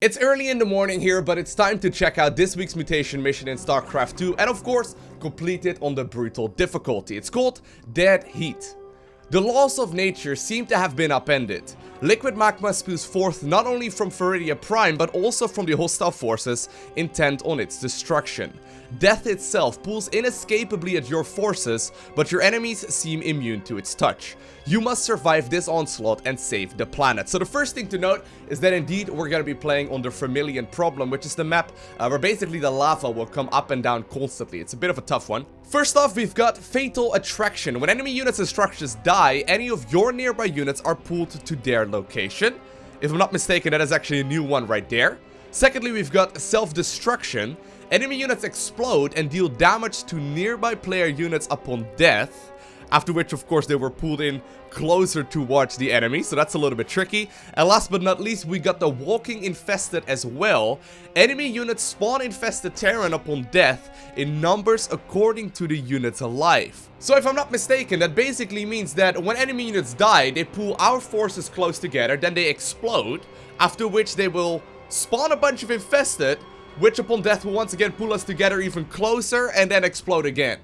It's early in the morning here, but it's time to check out this week's mutation mission in StarCraft 2 and of course, complete it on the brutal difficulty. It's called Dead Heat. The laws of nature seem to have been upended. Liquid magma spews forth not only from Veridia Prime, but also from the hostile forces intent on its destruction. Death itself pulls inescapably at your forces, but your enemies seem immune to its touch. You must survive this onslaught and save the planet. So the first thing to note is that indeed we're going to be playing on the Vermillion Problem, which is the map where basically the lava will come up and down constantly. It's a bit of a tough one. First off, we've got Fatal Attraction. When enemy units and structures die, any of your nearby units are pulled to their location. If I'm not mistaken, that is actually a new one right there. Secondly, we've got Self-Destruction. Enemy units explode and deal damage to nearby player units upon death. After which, of course, they were pulled in closer towards the enemy, so that's a little bit tricky. And last but not least, we got the Walking Infested as well. Enemy units spawn infested Terran upon death in numbers according to the units alive. So if I'm not mistaken, that basically means that when enemy units die, they pull our forces close together, then they explode, after which they will spawn a bunch of infested, which upon death will once again pull us together even closer and then explode again.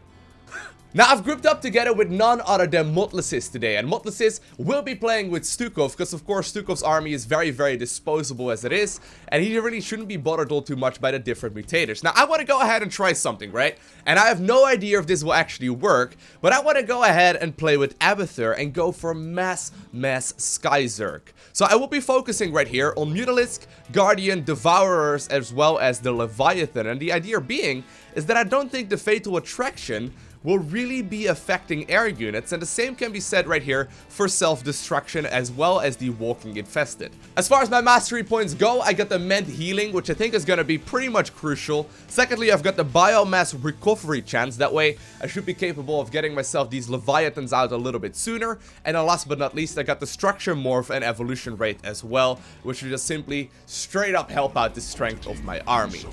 Now, I've grouped up together with none other than Motlesis today, and Motlesis will be playing with Stukov, because of course Stukov's army is very, very disposable as it is, and he really shouldn't be bothered all too much by the different mutators. Now, I want to go ahead and try something, right? And I have no idea if this will actually work, but I want to go ahead and play with Abathur and go for Mass Skyzerk. So I will be focusing right here on Mutalisk, Guardian, Devourers, as well as the Leviathan, and the idea being is that I don't think the Fatal Attraction will really be affecting air units, and the same can be said right here for Self-Destruction as well as the Walking Infested. As far as my mastery points go, I got the Mend Healing, which I think is going to be pretty much crucial. Secondly, I've got the Biomass Recovery chance. That way, I should be capable of getting myself these Leviathans out a little bit sooner. And then last but not least, I got the Structure Morph and Evolution Rate as well, which will just simply straight up help out the strength of my army.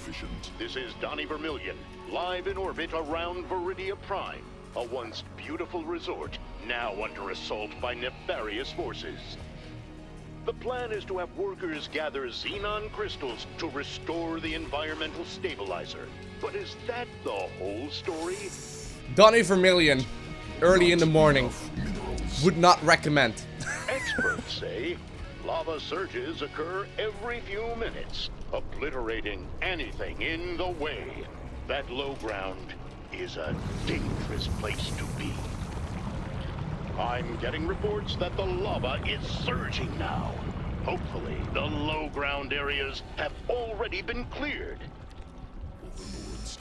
This is Donnie Vermillion, live in orbit around Veridia Prime, a once beautiful resort, now under assault by nefarious forces. The plan is to have workers gather xenon crystals to restore the environmental stabilizer. But is that the whole story? Donnie Vermillion, early in the morning, would not recommend. Experts say lava surges occur every few minutes, obliterating anything in the way. That low ground is a dangerous place to be. I'm getting reports that the lava is surging now. Hopefully, the low ground areas have already been cleared.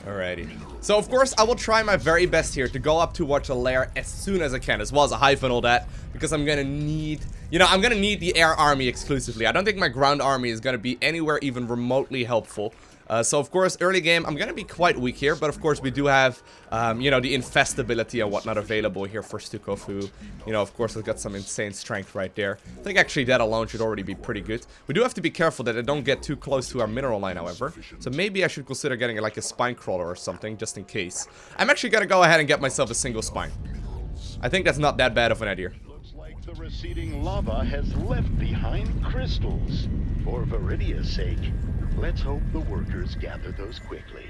Alrighty. So, of course, I will try my very best here to go up towards a lair as soon as I can, as well as a hive and all that, because I'm gonna need, I'm gonna need the air army exclusively. I don't think my ground army is gonna be anywhere even remotely helpful. So, of course, early game, I'm going to be quite weak here. But, of course, we do have, the infestability and whatnot available here for Stukov, who, of course, has got some insane strength right there. I think, actually, that alone should already be pretty good. We do have to be careful that I don't get too close to our mineral line, however. So, maybe I should consider getting, like, a spine crawler or something, just in case. I'm actually going to go ahead and get myself a single spine. I think that's not that bad of an idea. Looks like the receding lava has left behind crystals. For Veridia's sake, let's hope the workers gather those quickly.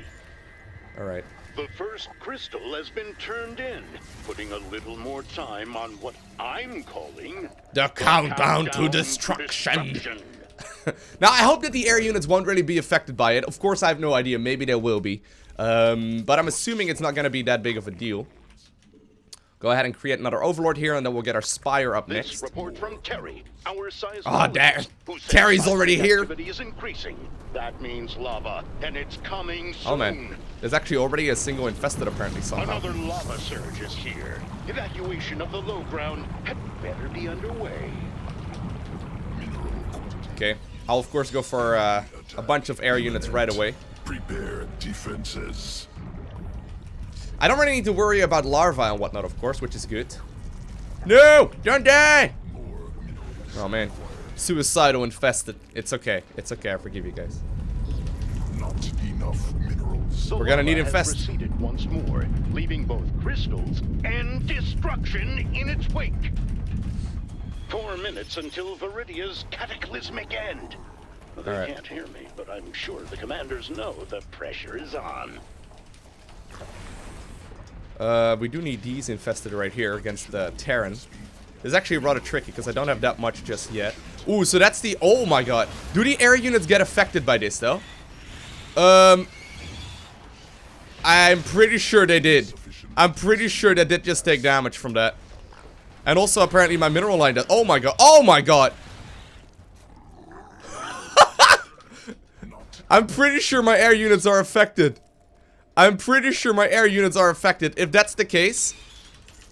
Alright. The first crystal has been turned in, putting a little more time on what I'm calling the countdown to destruction. Now, I hope that the air units won't really be affected by it. Of course, I have no idea. Maybe they will be. But I'm assuming it's not going to be that big of a deal. Go ahead and create another Overlord here, and then we'll get our Spire up next. This report from Terry, our size. Oh, damn. Terry's already here. Activity is increasing. That means lava, and it's coming soon. Oh, man. There's actually already a single infested, apparently, somehow. Another lava surge is here. Evacuation of the low ground had better be underway. Okay. I'll, of course, go for a bunch of air units right away. Prepare defenses. I don't really need to worry about larvae and whatnot, of course, which is good. No! Don't die! Oh, man. Suicidal infested. It's okay. It's okay. I forgive you guys. Not enough minerals. We're gonna need infest. Receded once more, leaving both crystals and destruction in its wake. 4 minutes until Veridia's cataclysmic end. They can't hear me, but I'm sure the commanders know the pressure is on. We do need these infested right here against the Terran. It's actually rather tricky because I don't have that much just yet. Ooh, so that's the... Oh my god. Do the air units get affected by this, though? I'm pretty sure they did. I'm pretty sure they did just take damage from that. And also, apparently, my mineral line does... Oh my god. Oh my god. I'm pretty sure my air units are affected. I'm pretty sure my air units are affected. If that's the case,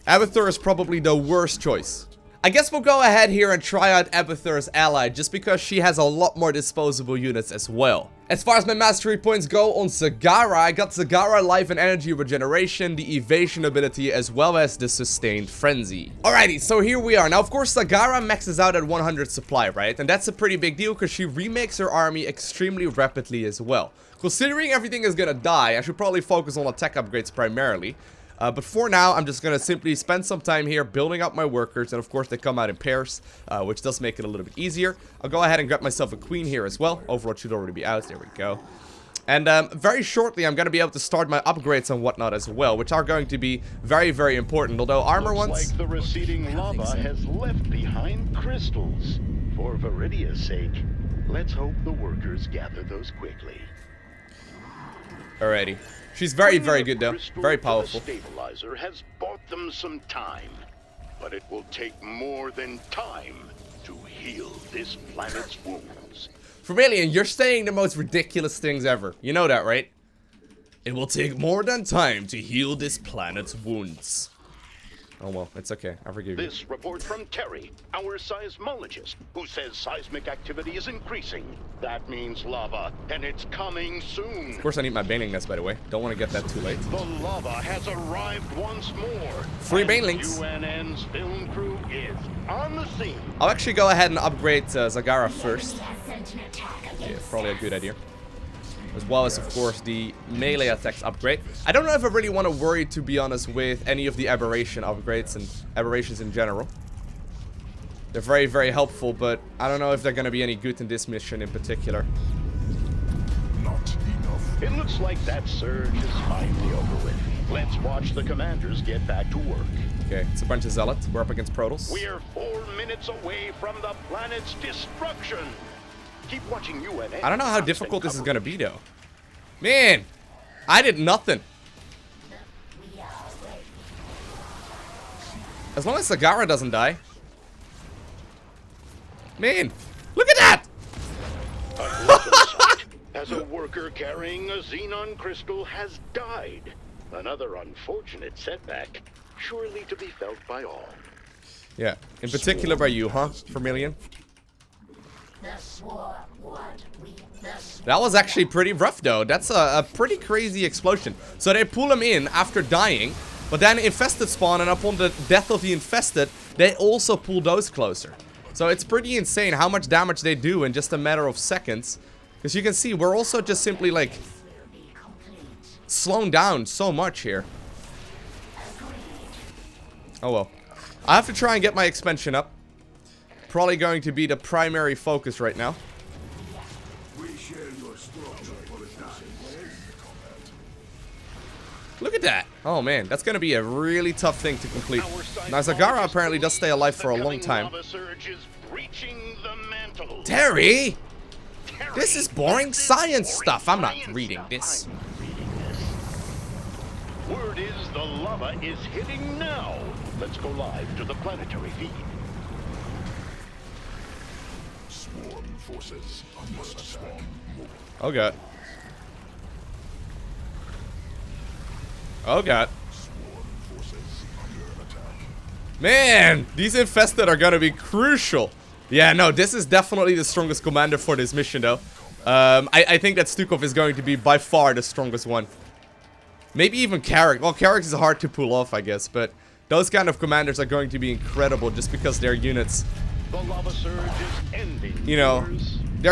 Abathur is probably the worst choice. I guess we'll go ahead here and try out Abathur's ally, just because she has a lot more disposable units as well. As far as my mastery points go on Zagara, I got Zagara life and energy regeneration, the evasion ability, as well as the sustained frenzy. Alrighty, so here we are. Now, of course, Zagara maxes out at 100 supply, right? And that's a pretty big deal because she remakes her army extremely rapidly as well. Considering everything is gonna die, I should probably focus on attack upgrades primarily. But for now, I'm just gonna simply spend some time here building up my workers, and of course they come out in pairs, which does make it a little bit easier. I'll go ahead and grab myself a queen here as well. Overlord should already be out. There we go. And very shortly, I'm gonna be able to start my upgrades and whatnot as well, which are going to be very, very important. Although armor ones... Looks like the receding lava has left behind crystals. For Veridia's sake, let's hope the workers gather those quickly. Alrighty. She's very, very good though. Very powerful. The stabilizer has bought them some time, but it will take more than time to heal this planet's wounds. Vermillion, you're saying the most ridiculous things ever. You know that, right? It will take more than time to heal this planet's wounds. Oh well, it's okay. I forgive you. This report from Terry, our seismologist, who says seismic activity is increasing. That means lava, and it's coming soon. Of course, I need my Baneling nest, by the way. Don't want to get that too late. The lava has arrived once more. Free Banelings. UNN's film crew is on the scene. I'll actually go ahead and upgrade Zagara first. Yeah, probably a good idea. As well as, of course, the melee attacks upgrade. I don't know if I really want to worry, to be honest, with any of the aberration upgrades and aberrations in general. They're very, very helpful, but I don't know if they're going to be any good in this mission in particular. Not enough. It looks like that surge is finally over with. Let's watch the commanders get back to work. Okay, it's a bunch of zealots. We're up against Protoss. We're 4 minutes away from the planet's destruction. Keep watching UNN. I don't know how difficult this is going to be, though. Man, I did nothing. As long as Zagara doesn't die. Man, look at that! As a worker carrying a xenon crystal has died. Another unfortunate setback, surely to be felt by all. Yeah, in particular by you, huh, Vermillion? That was actually pretty rough, though. That's a pretty crazy explosion. So they pull him in after dying, but then infested spawn, and upon the death of the infested, they also pull those closer. So it's pretty insane how much damage they do in just a matter of seconds. Because you can see, we're also just simply, like, slowing down so much here. Oh well. I have to try and get my expansion up. Probably going to be the primary focus right now. Look at that. Oh man, that's going to be a really tough thing to complete. Now Zagara apparently does stay alive for a long time. Terry! This is boring science stuff. I'm not reading this. Word is the lava is hitting now. Let's go live to the planetary feed. Swarm forces under attack. Oh god. Oh god. Swarm forces under attack. Man, these infested are gonna be crucial. Yeah, no, this is definitely the strongest commander for this mission, though. I think that Stukov is going to be by far the strongest one. Maybe even Carrick. Well, Carrick is hard to pull off, I guess, but those kind of commanders are going to be incredible just because their units, The lava surge is ending. you know,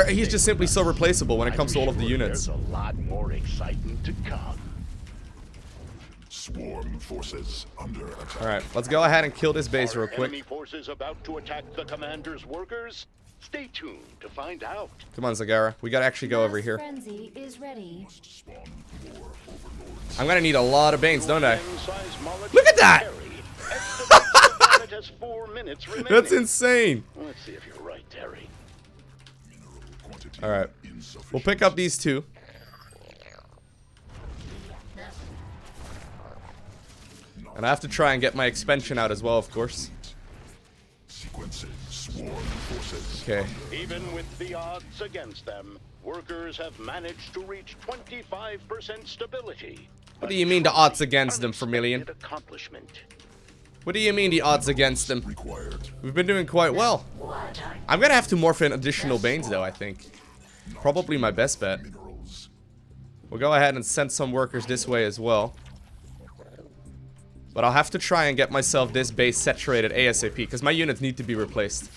he's just simply so replaceable when it comes to all of the units. There's a lot more exciting to come. Swarm forces under attack. Alright, let's go ahead and kill this base Are real quick. enemy forces about to attack the commander's workers? Stay tuned to find out. Come on, Zagara. We gotta actually go over here. Frenzy is ready. I'm gonna need a lot of Banes, don't I? Size molecule Look at that! Terry estimates the planet has 4 minutes remaining. That's insane. Let's see if you're right, Terry. Alright. We'll pick up these two. And I have to try and get my expansion out as well, of course. Okay. Even with the odds against them, workers have managed to reach 25% stability. What do you mean the odds against them, Vermillion? Accomplishment. What do you mean the odds against them? We've been doing quite well. I'm gonna have to morph in additional Banes though, I think. Probably my best bet. We'll go ahead and send some workers this way as well. But I'll have to try and get myself this base saturated ASAP, because my units need to be replaced.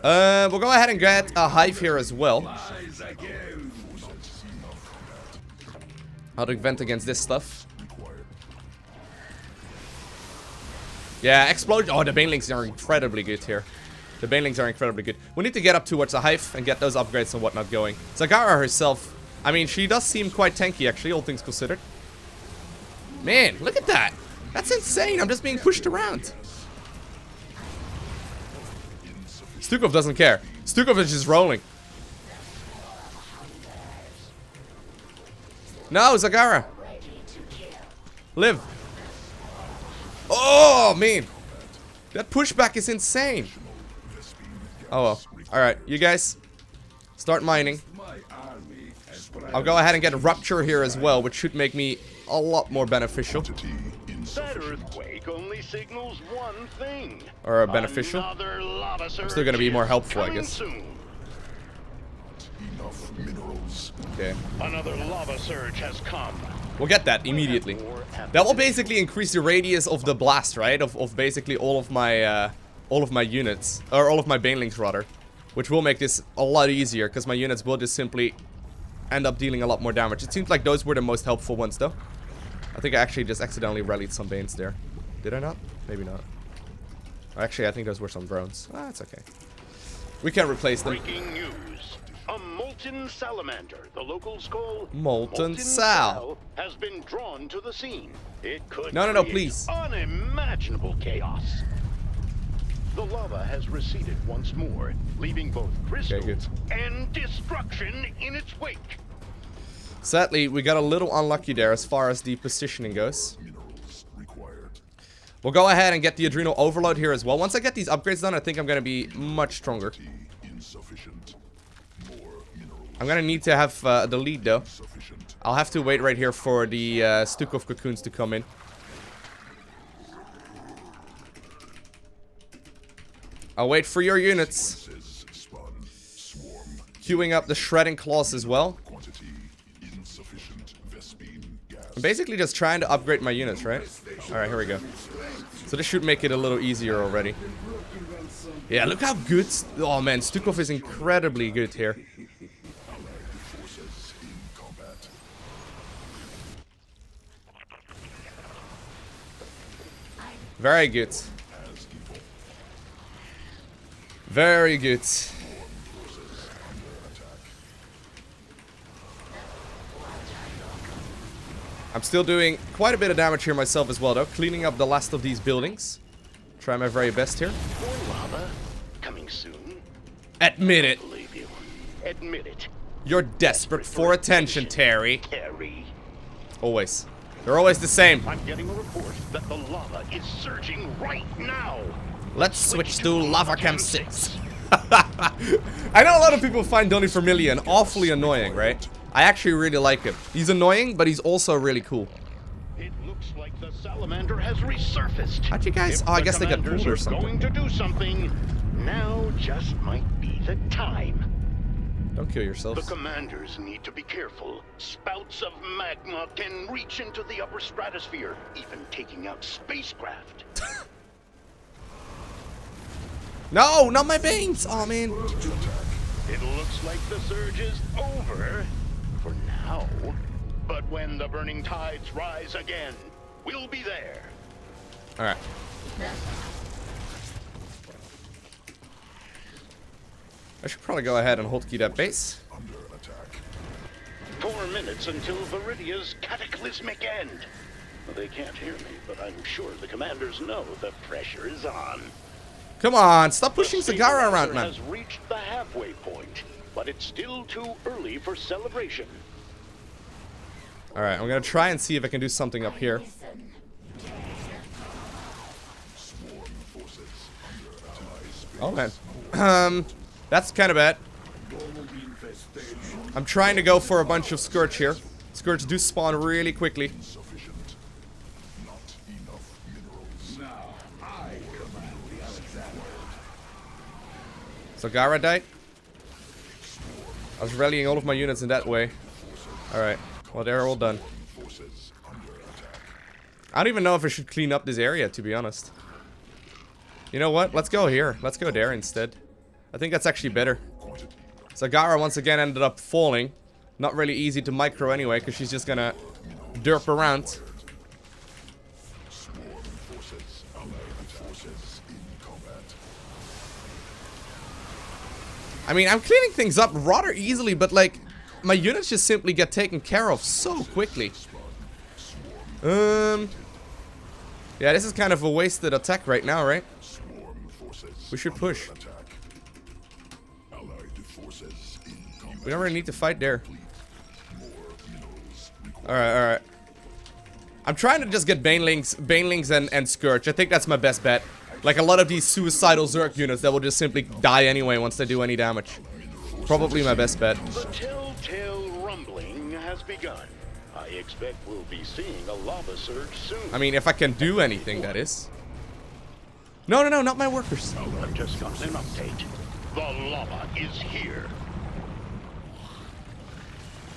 We'll go ahead and get a hive here as well. How to vent against this stuff. Yeah, explosion. Oh, the Banelings are incredibly good here. The Banelings are incredibly good. We need to get up towards the hive and get those upgrades and whatnot going. Zagara herself, I mean, she does seem quite tanky actually, all things considered. Man, look at that. That's insane. I'm just being pushed around. Stukov doesn't care. Stukov is just rolling. No, Zagara. Live. Oh, man. That pushback is insane. Oh, well. Alright, you guys. Start mining. I'll go ahead and get a rupture here as well, which should make me a lot more beneficial. That earthquake only signals one thing. Or beneficial. I'm still gonna be more helpful, I guess. Okay. Another lava surge has come. We'll get that immediately. That will basically increase the radius of the blast, right? Of basically all of my units, or all of my Banelings rather, which will make this a lot easier because my units will just simply end up dealing a lot more damage. It seems like those were the most helpful ones, though. I think I actually just accidentally rallied some Banes there. Did I not? Maybe not. Actually, I think those were some drones. Ah, it's okay. We can replace them. Breaking news. A molten salamander, the locals call Molten Sal, has been drawn to the scene. It could No, create please. Unimaginable chaos. The lava has receded once more, leaving both crystals and destruction in its wake. Sadly, we got a little unlucky there as far as the positioning goes. We'll go ahead and get the adrenal overload here as well. Once I get these upgrades done, I think I'm going to be much stronger. I'm going to need to have the lead, though. I'll have to wait right here for the Stukov cocoons to come in. I'll wait for your units. Queuing up the shredding claws as well. I'm basically just trying to upgrade my units, right? Alright, here we go. So this should make it a little easier already. Yeah, look how good... Oh man, Stukov is incredibly good here. Very good. Very good. I'm still doing quite a bit of damage here myself as well, though. Cleaning up the last of these buildings. Try my very best here. More lava coming soon. Admit it. I believe you. Admit it. You're desperate for attention, Terry. Terry. Always. They're always the same. I'm getting a report that the lava is surging right now. Let's switch to Lava Cam 6. I know a lot of people find Donny Vermillion awfully annoying, right? I actually really like him. He's annoying, but he's also really cool. It looks like the salamander has resurfaced. How'd you guys... Oh, I guess they got pulled or something. Going to do something. Now just might be the time. Don't kill yourselves. The commanders need to be careful. Spouts of magma can reach into the upper stratosphere, even taking out spacecraft. No, not my veins! Oh, man. It looks like the surge is over. For now. But when the burning tides rise again, we'll be there. Alright. I should probably go ahead and hold key that base. Under attack. 4 minutes until Veridia's cataclysmic end. Well, they can't hear me, but I'm sure the commanders know the pressure is on. Come on, stop pushing The Zagara around, stabilizer man. has reached the halfway point, but it's still too early for celebration. Alright, I'm gonna try and see if I can do something up here. Swarm forces under attack. Oh, man. That's kind of bad. I'm trying to go for a bunch of Scourge here. Scourge do spawn really quickly. Insufficient. Not enough minerals. Zagara died. I was rallying all of my units in that way. Alright, well they're all done. Forces under attack. I don't even know if I should clean up this area, to be honest. You know what? Let's go here. Let's go there instead. I think that's actually better. Quantity. Zagara once again ended up falling. Not really easy to micro anyway, because she's just gonna derp around. Swarm forces. Allied forces in combat. I mean, I'm cleaning things up rather easily, but like, my units just simply get taken care of so quickly. Yeah, this is kind of a wasted attack right now, right? Swarm forces. We should push. Attack. Allied forces in combat. We don't really need to fight there. More minerals required. Alright. I'm trying to just get Banelings and Scourge. I think that's my best bet. Like a lot of these suicidal Zerg units that will just simply die anyway once they do any damage. Probably my best bet. The telltale rumbling has begun. I expect we'll be seeing a lava surge soon. I mean, if I can do anything, that is. No, not my workers. I've just got an update. The lava is here.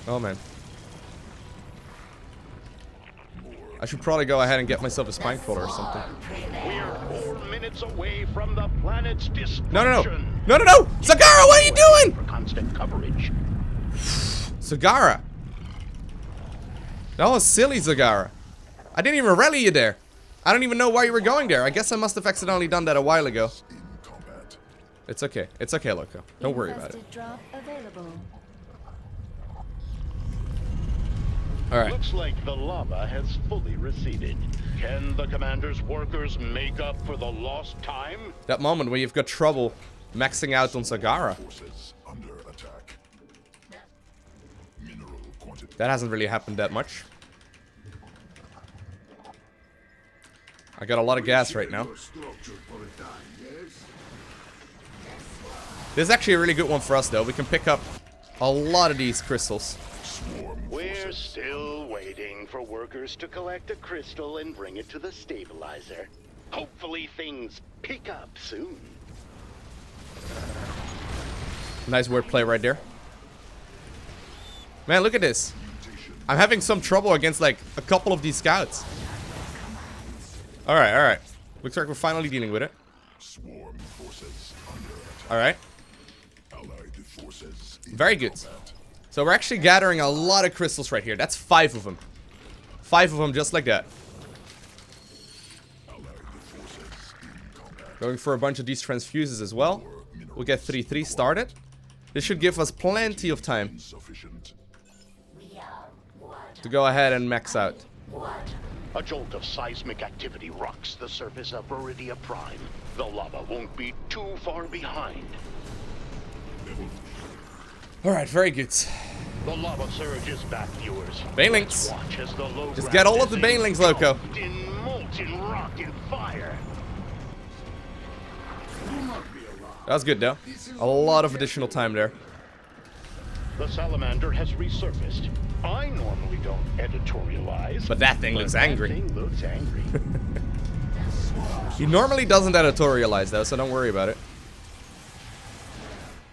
Oh, man. I should probably go ahead and get myself a spine crawler or something. We're 4 minutes away from the planet's destruction. No! Zagara, what are you doing? For constant coverage. Zagara. That was silly, Zagara. I didn't even rally you there. I don't even know why you were going there. I guess I must have accidentally done that a while ago. In combat. It's okay. It's okay, Loko. Don't worry about it. Drop available. Alright. Looks like the lava has fully receded. Can the commander's workers make up for the lost time? That moment when you've got trouble maxing out on Zagara. Forces under attack. Mineral quantity. That hasn't really happened that much. I got a lot of gas right now. This is actually a really good one for us, though. We can pick up a lot of these crystals. We're still waiting for workers to collect a crystal and bring it to the stabilizer. Hopefully things pick up soon. Nice wordplay right there. Man, look at this. I'm having some trouble against, like, a couple of these scouts. Alright. Looks like we're finally dealing with it. Swarm forces under attack. Alright. Allied forces in Very good. combat. So we're actually gathering a lot of crystals right here. That's 5 of them. 5 of them just like that. Allied forces in combat. Going for a bunch of these transfuses as well. We'll get 3-3 started. This should give us plenty of time Insufficient. to go ahead and max out. A jolt of seismic activity rocks the surface of Veridia Prime. The lava won't be too far behind. Alright, very good. The lava surge is back, viewers. Banelings. Let's watch as the low Just ground get all of is the Banelings, Loko. engulfed in molten rock and fire. That was good, though. A lot of additional time there. The salamander has resurfaced. I normally don't editorialize. But that thing looks angry. That thing looks angry. He normally doesn't editorialize, though, so don't worry about it.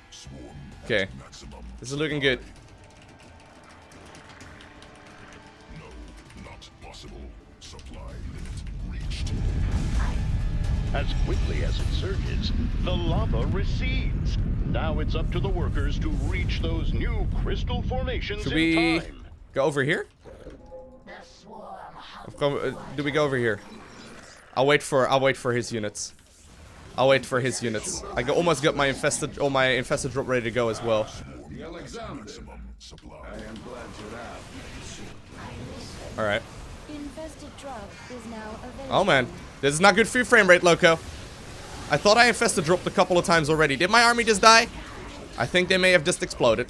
Swarm Okay. maximum. This is looking good. No, not possible. Supply limit reached. As quickly as it surges, the lava recedes. Now it's up to the workers to reach those new crystal formations Should in we time. go over here? Do we go over here? I'll wait for his units. I'll wait for his units. Almost got my infested drop ready to go as well. Alright. Infested drop is now available. Oh man, this is not good for your frame rate, Loko. I thought I infested dropped a couple of times already. Did my army just die? I think they may have just exploded.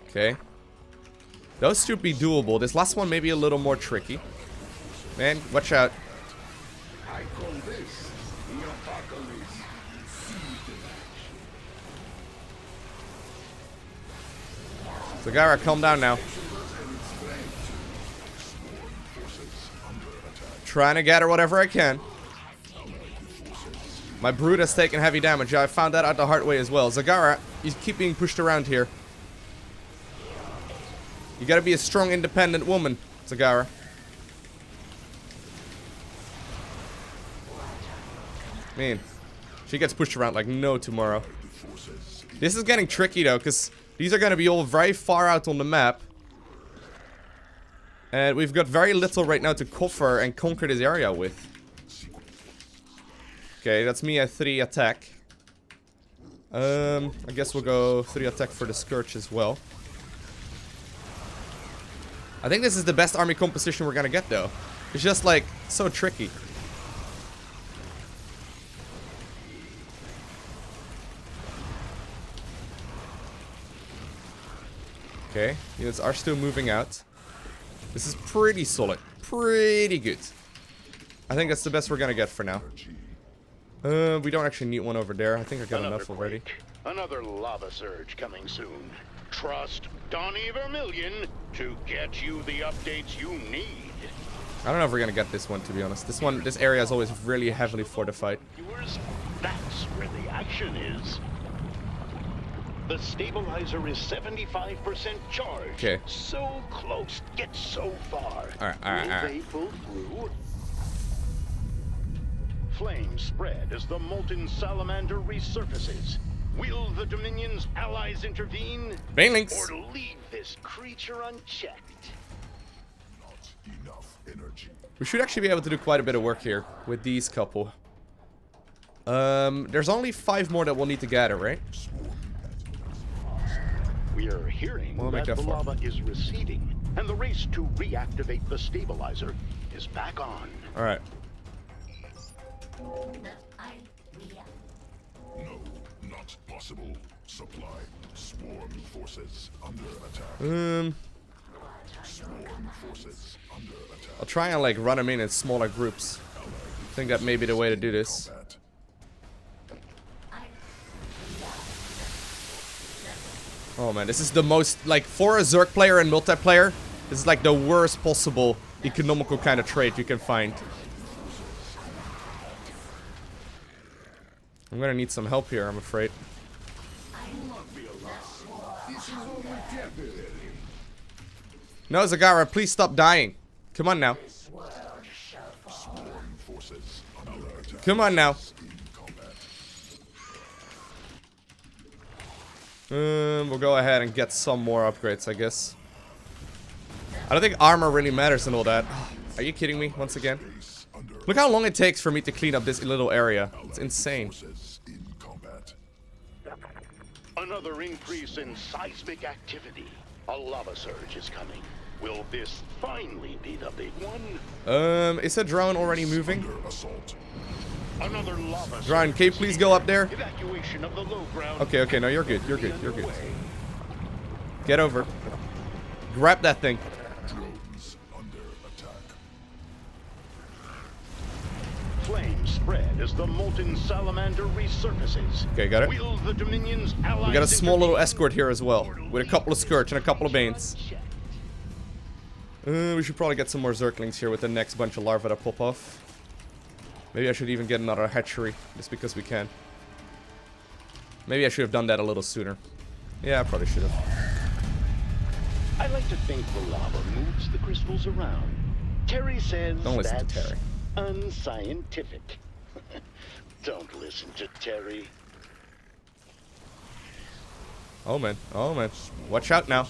Okay. Those should be doable. This last one may be a little more tricky. Man, watch out. I call this the apocalypse. Zagara, calm down now. Trying to gather whatever I can. My brute has taken heavy damage. I found that out the hard way as well. Zagara, you keep being pushed around here. You gotta be a strong, independent woman, Zagara. Man, she gets pushed around like no tomorrow. This is getting tricky though, because these are gonna be all very far out on the map. And we've got very little right now to cover and conquer this area with. Okay, that's me at 3 attack. I guess we'll go 3 attack for the Scourge as well. I think this is the best army composition we're gonna get though. It's just like so tricky. Okay, units are still moving out. This is pretty solid. Pretty good. I think that's the best we're gonna get for now. We don't actually need one over there. I think I got enough already. Another lava surge coming soon. Trust Donnie Vermillion to get you the updates you need. I don't know if we're gonna get this one, to be honest. This area is always really heavily fortified. Viewers, that's where the action is. The stabilizer is 75% charged. Okay. So close, yet so far. Alright. Will they pull through? Flames spread as the molten salamander resurfaces. Will the Dominion's allies intervene? Banelings. Or leave this creature unchecked? Not enough energy. We should actually be able to do quite a bit of work here with these couple. There's only 5 more that we'll need to gather, right? We are hearing that the lava is receding, and the race to reactivate the stabilizer is back on. Alright. No, not possible. Supply. Swarm forces under attack. Swarm forces under attack. I'll try and like run them in smaller groups. I think that may be the way to do this. Oh man, this is the most, like, for a Zerg player and multiplayer, this is like the worst possible economical kind of trade you can find. I'm gonna need some help here, I'm afraid. No, Zagara, please stop dying. Come on now. Come on now. We'll go ahead and get some more upgrades, I guess. I don't think armor really matters and all that. Are you kidding me once again? Look how long it takes for me to clean up this little area. It's insane. Another increase in seismic activity. A lava surge is coming. Will this finally be the big one? Is a drone already moving? Another lava surge. Drone, can you please go up there? Evacuation of the low ground. Okay, no, you're good, you're good. Get over. Grab that thing. Drones under attack. Flames spread as the molten salamander resurfaces. Okay, got it. Will the Dominion's allies We got a small little intervene? escort here as well, with a couple of Scourge and a couple of Banes. We should probably get some more Zerglings here with the next bunch of larvae that pop off. Maybe I should even get another hatchery, just because we can. Maybe I should have done that a little sooner. Yeah, I probably should have. I like to think the lava moves the crystals around. Terry says Don't listen to that's Terry. unscientific. Don't listen to Terry. Oh man, watch out now.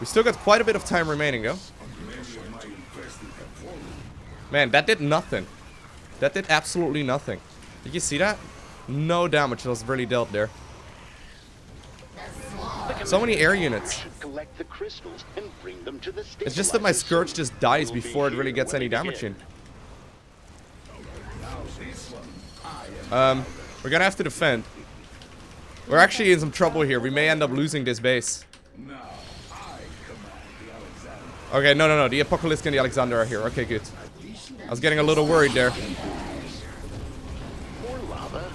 We still got quite a bit of time remaining, though. Man, that did nothing. That did absolutely nothing. Did you see that? No damage was really dealt there. So many air units. It's just that my Scourge just dies before it really gets any damage in. We're gonna have to defend. We're actually in some trouble here. We may end up losing this base. Okay, no. The Apocalypse and the Alexander are here. Okay, good. I was getting a little worried there. More lava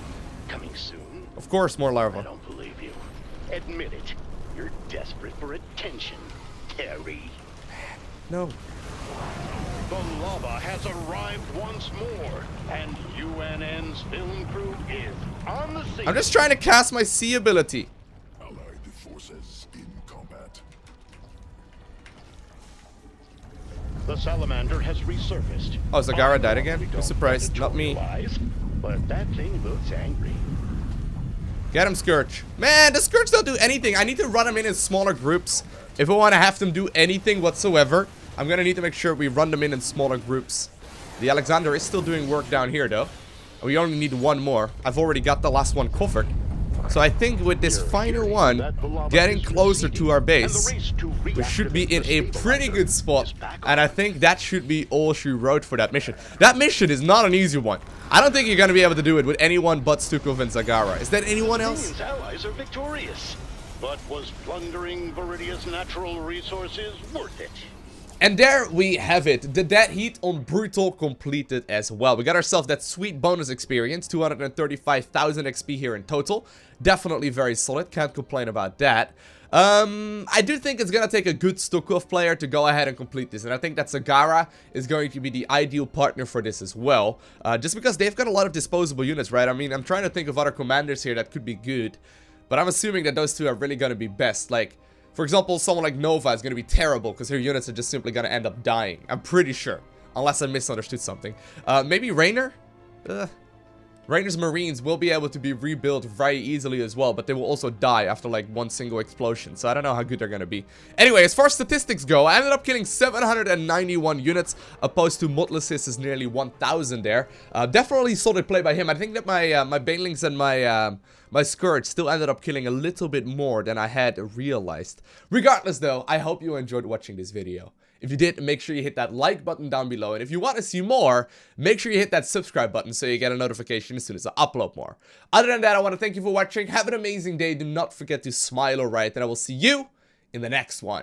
coming soon. Of course, more I lava. don't believe you. Admit it. You're desperate for attention, Terry. No. The lava has arrived once more, and UNN's film crew is on the scene. I'm just trying to cast my C ability. Allied forces in combat. The salamander has resurfaced. Oh, Zagara died again? I'm surprised. Not me. But that thing looks angry. Get him, Scourge. Man, the Scourge don't do anything. I need to run them in smaller groups. If I want to have them do anything whatsoever, I'm going to need to make sure we run them in smaller groups. The Alexander is still doing work down here, though. We only need one more. I've already got the last one covered. So I think with this final one, getting closer to our base, we should be in a pretty good spot. And I think that should be all she wrote for that mission. That mission is not an easy one. I don't think you're going to be able to do it with anyone but Stukov and Zagara. Is there anyone else? Allies are victorious. But was plundering Veridia's natural resources worth it? And there we have it. The dead heat on Brutal completed as well. We got ourselves that sweet bonus experience. 235,000 XP here in total. Definitely very solid. Can't complain about that. I do think it's going to take a good Stukov player to go ahead and complete this. And I think that Zagara is going to be the ideal partner for this as well. Just because they've got a lot of disposable units, right? I mean, I'm trying to think of other commanders here that could be good. But I'm assuming that those two are really going to be best. Like, for example, someone like Nova is going to be terrible because her units are just simply going to end up dying. I'm pretty sure. Unless I misunderstood something. Maybe Raynor? Raynor's Marines will be able to be rebuilt very easily as well, but they will also die after like one single explosion, so I don't know how good they're gonna be. Anyway, as far as statistics go, I ended up killing 791 units, opposed to Modlus's nearly 1,000 there. Definitely solid play by him. I think that my Banelings and my Scourge still ended up killing a little bit more than I had realized. Regardless though, I hope you enjoyed watching this video. If you did, make sure you hit that like button down below. And if you want to see more, make sure you hit that subscribe button so you get a notification as soon as I upload more. Other than that, I want to thank you for watching. Have an amazing day. Do not forget to smile or write. And I will see you in the next one.